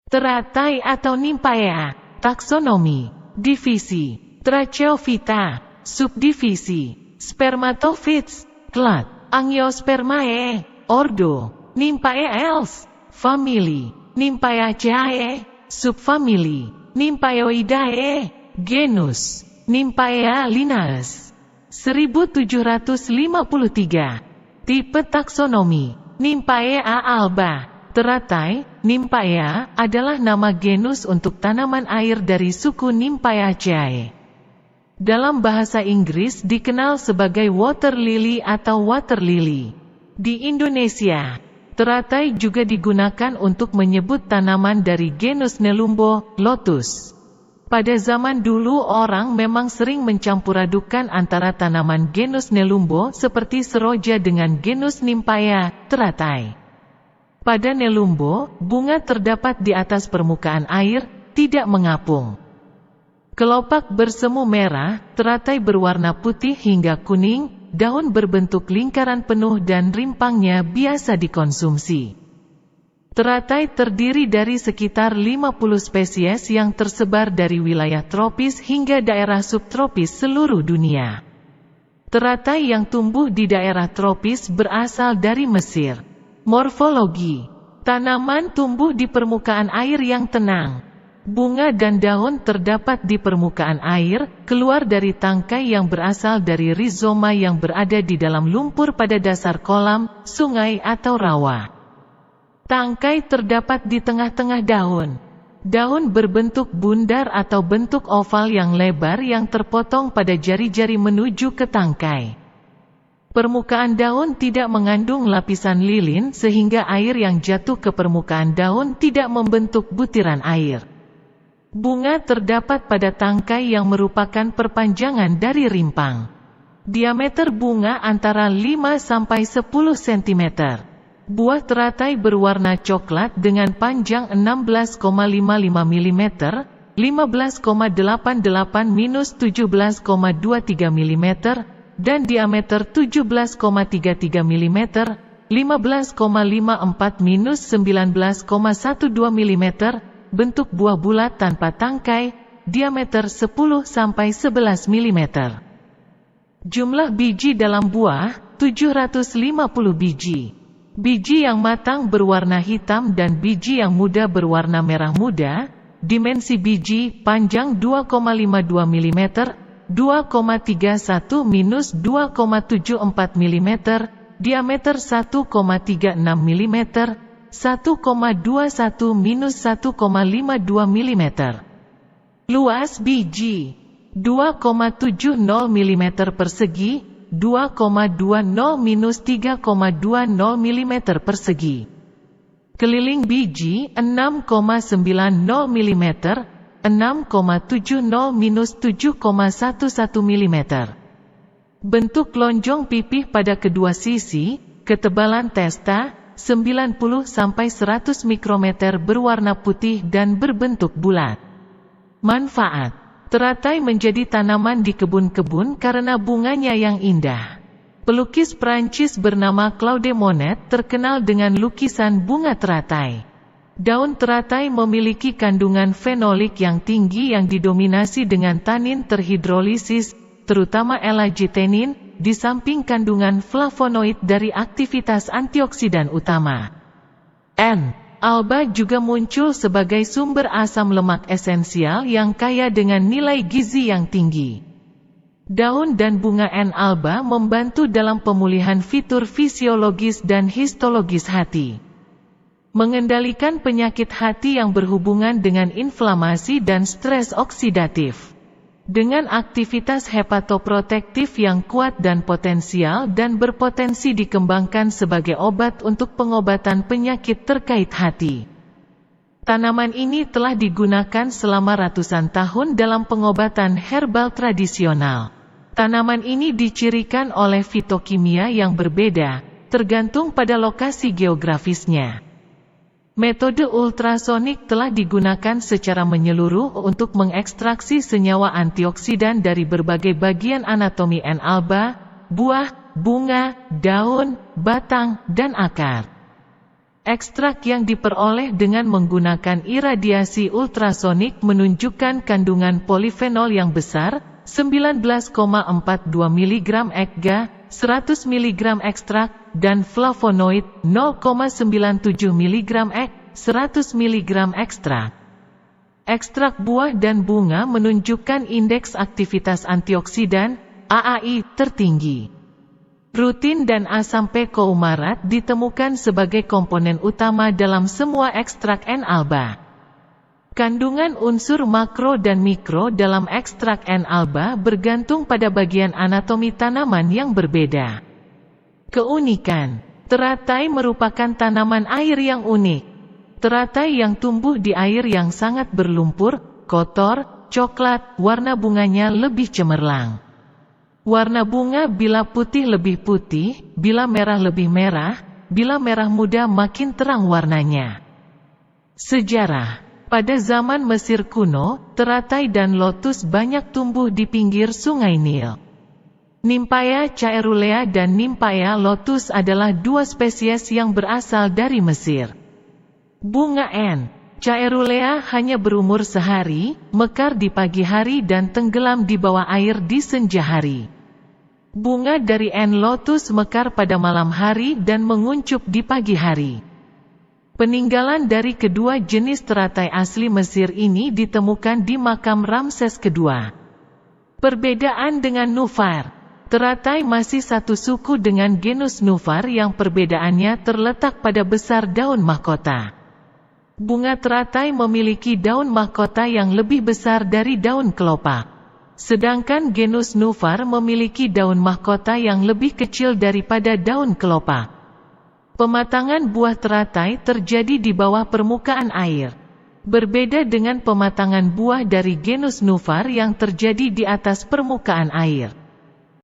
Teratai atau Nymphaea. Taksonomi. Divisi. Tracheophyta. Subdivisi. Spermatophytes. Clade. Angiospermae. Ordo. Nymphaeales. Famili. Nymphaeaceae. Subfamili. Nymphaeoidae. Genus. Nymphaea Linnaeus. 1753. Tipe taksonomi. Nymphaea alba. Teratai, Nymphaea, adalah nama genus untuk tanaman air dari suku Nymphaeaceae. Dalam bahasa Inggris dikenal sebagai water lily atau water lily. Di Indonesia, teratai juga digunakan untuk menyebut tanaman dari genus Nelumbo, lotus. Pada zaman dulu orang memang sering mencampuradukan antara tanaman genus Nelumbo seperti seroja dengan genus Nymphaea, teratai. Pada Nelumbo, bunga terdapat di atas permukaan air, tidak mengapung. Kelopak bersemu merah, teratai berwarna putih hingga kuning, daun berbentuk lingkaran penuh dan rimpangnya biasa dikonsumsi. Teratai terdiri dari sekitar 50 spesies yang tersebar dari wilayah tropis hingga daerah subtropis seluruh dunia. Teratai yang tumbuh di daerah tropis berasal dari Mesir. Morfologi. Tanaman tumbuh di permukaan air yang tenang. Bunga dan daun terdapat di permukaan air, keluar dari tangkai yang berasal dari rizoma yang berada di dalam lumpur pada dasar kolam, sungai atau rawa. Tangkai terdapat di tengah-tengah daun. Daun berbentuk bundar atau bentuk oval yang lebar yang terpotong pada jari-jari menuju ke tangkai. Permukaan daun tidak mengandung lapisan lilin sehingga air yang jatuh ke permukaan daun tidak membentuk butiran air. Bunga terdapat pada tangkai yang merupakan perpanjangan dari rimpang. Diameter bunga antara 5 sampai 10 cm. Buah teratai berwarna coklat dengan panjang 16,55 mm, 15,88-17,23 mm, dan diameter 17,33 mm, 15,54-19,12 mm, bentuk buah bulat tanpa tangkai, diameter 10-11 mm. Jumlah biji dalam buah, 750 biji. Biji yang matang berwarna hitam dan biji yang muda berwarna merah muda. Dimensi biji, panjang 2,52 mm, 2,31-2,74 mm, diameter 1,36 mm, 1,21-1,52 mm. Luas biji 2,70 mm persegi, 2,20-3,20 mm persegi. Keliling biji 6,90 mm, 6,70-7,11 mm. Bentuk lonjong pipih pada kedua sisi, ketebalan testa 90-100 mikrometer, berwarna putih dan berbentuk bulat. Manfaat. Teratai menjadi tanaman di kebun-kebun karena bunganya yang indah. Pelukis Prancis bernama Claude Monet terkenal dengan lukisan bunga teratai. Daun teratai memiliki kandungan fenolik yang tinggi yang didominasi dengan tanin terhidrolisis, terutama L-agitenin, di samping kandungan flavonoid dari aktivitas antioksidan utama. Alba juga muncul sebagai sumber asam lemak esensial yang kaya dengan nilai gizi yang tinggi. Daun dan bunga N. alba membantu dalam pemulihan fitur fisiologis dan histologis hati. Mengendalikan penyakit hati yang berhubungan dengan inflamasi dan stres oksidatif. Dengan aktivitas hepatoprotektif yang kuat dan potensial dan berpotensi dikembangkan sebagai obat untuk pengobatan penyakit terkait hati. Tanaman ini telah digunakan selama ratusan tahun dalam pengobatan herbal tradisional. Tanaman ini dicirikan oleh fitokimia yang berbeda, tergantung pada lokasi geografisnya. Metode ultrasonik telah digunakan secara menyeluruh untuk mengekstraksi senyawa antioksidan dari berbagai bagian anatomi N. alba, buah, bunga, daun, batang, dan akar. Ekstrak yang diperoleh dengan menggunakan iradiasi ultrasonik menunjukkan kandungan polifenol yang besar, 19,42 mg EGA, 100 mg ekstrak, dan flavonoid, 0,97 mg EG, 100 mg ekstrak. Ekstrak buah dan bunga menunjukkan indeks aktivitas antioksidan, AAI, tertinggi. Rutin dan asam pecoumarat ditemukan sebagai komponen utama dalam semua ekstrak N-alba. Kandungan unsur makro dan mikro dalam ekstrak N-alba bergantung pada bagian anatomi tanaman yang berbeda. Keunikan: teratai merupakan tanaman air yang unik. Teratai yang tumbuh di air yang sangat berlumpur, kotor, coklat, warna bunganya lebih cemerlang. Warna bunga bila putih lebih putih, bila merah lebih merah, bila merah muda makin terang warnanya. Sejarah: pada zaman Mesir kuno, teratai dan lotus banyak tumbuh di pinggir sungai Nil. Nymphaea caerulea dan Nymphaea lotus adalah dua spesies yang berasal dari Mesir. Bunga N. caerulea hanya berumur sehari, mekar di pagi hari dan tenggelam di bawah air di senja hari. Bunga dari N. lotus mekar pada malam hari dan menguncup di pagi hari. Peninggalan dari kedua jenis teratai asli Mesir ini ditemukan di makam Ramses II. Perbedaan dengan Nuphar: teratai masih satu suku dengan genus Nuphar yang perbedaannya terletak pada besar daun mahkota. Bunga teratai memiliki daun mahkota yang lebih besar dari daun kelopak. Sedangkan genus Nuphar memiliki daun mahkota yang lebih kecil daripada daun kelopak. Pematangan buah teratai terjadi di bawah permukaan air. Berbeda dengan pematangan buah dari genus Nuphar yang terjadi di atas permukaan air.